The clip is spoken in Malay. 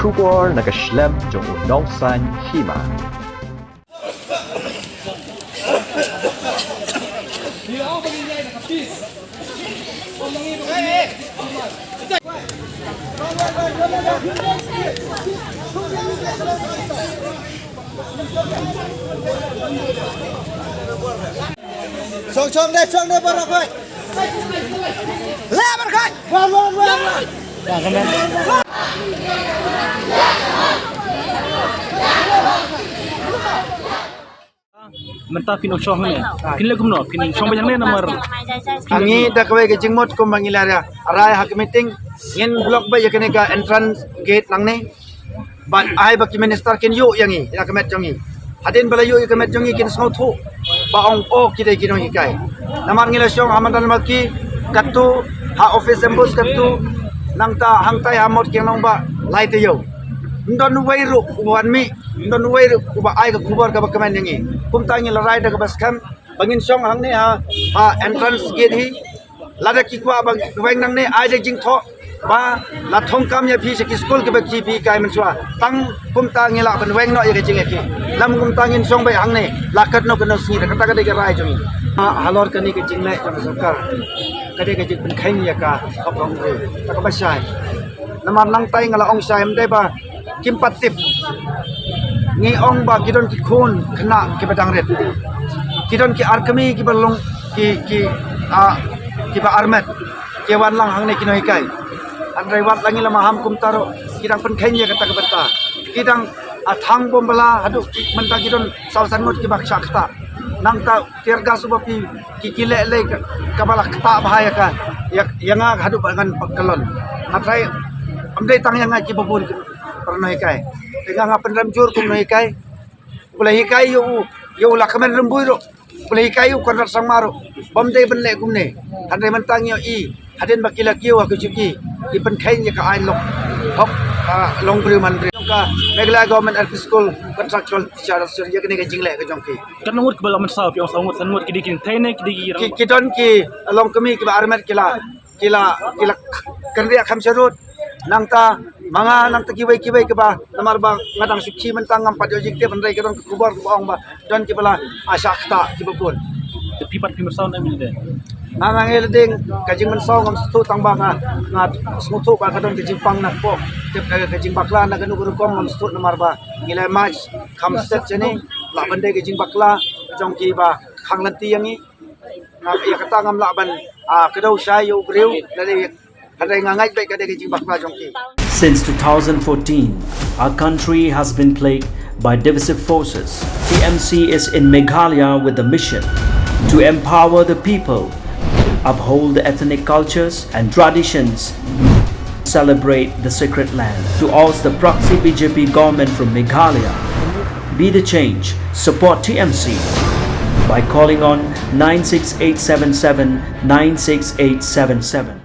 Schubor nakaslem jong unongsan hima. Xong đây bắt rồi. Lên bắt khai. Vâng. Mentah pin oshong ni. Pin lagum no, pin shong bajang ni nomor. Angi dah kau ke jengmot kau mangilaria. Arai hak meeting ngin blok ba yakene ka entrance gate lang ni. But ai ba ki minister kin yu yangi ina kemet jongi. Hadin bala yu kemet jongi kin sau thu. Ba ong o kidai kino hikai. Namar ngila shong hamadan maki katu ha office embus katu nang ta hang tai hamot kin nong ba lai te yo. Ndon wairu wan mi ndon wairu ba ai ka kubar ka ba kemen yangi. Kum tangi larai da ka bas kam bangin shong hang ni ha entrance gate hi lada ki kwa bang weng nang ni ai de jing tho ba la thong kam ya phi se ki school ke ba ki pi kai man chwa tang kum tangi la ban weng no ya ke jing ki lam kum tangin shong bai hang ni la kat no kana si da ka de ka rai jong halor ka ni ke jing lai jong sarkar ka de ke jing pen khain ya ka hop ong re ta ka ba sai namar lang tai ngala ong sai am dai ba kim patip ngi ong ba kidon ki khun khna ki badang ret kidon ki arkami ki balong ki ba armet ki wan lang hang ne ki noi kai an rai wat langi lama ham kum taro kidang pen khain ya kata ka bata kidang athang bom bala hadu menta kidon sausan mot ki bak shakta nang ta tirga subapi ki le le ka bala kta bahaya ka yanga hadu bangan pakalon atrai amdai tang yang ki babun pernah kai dengan ngapen ramjur kum noi kai boleh kai yo la kamen rembui ro boleh kai yo kon sang maru bom dei ben le kum ne han dei man tang yo i haden bakila kiu aku cuki i pen khain ya ka ai lok hop long bru man ka megla government LP school contractual teacher sur ya kene jing le ka jong ki Kan nomor kebal amat sah pion sangut sanut kidi kin thai ne kidi ki don ki long kami ki ba armet kila kan ria kham serut nang ta mga nang takiway ke ba namar ba ngadang sukhi mentang ngam padyo jikte bandai kedon kubar ong ba don ki bala asyakta ki babun pipat pin sound amil de. ang ngel ding kajing mensaw ngam stu tang ba nga smutu ba kadon kajing pang nak po tip daga kajing bakla na ganu guru kom ngam stu namar ba ngilai maj kham set cheni la bandai kajing bakla jong ki ba khang lanti yangi ngam ya kata ngam la ban kedau shay yo breu lali hadai ngangai baik kadai kajing bakla jong ki. Since 2014, our country has been plagued by divisive forces. TMC is in Meghalaya with the mission to empower the people, uphold the ethnic cultures and traditions, celebrate the sacred land. To oust the proxy BJP government from Meghalaya, be the change, support TMC by calling on 96877 96877.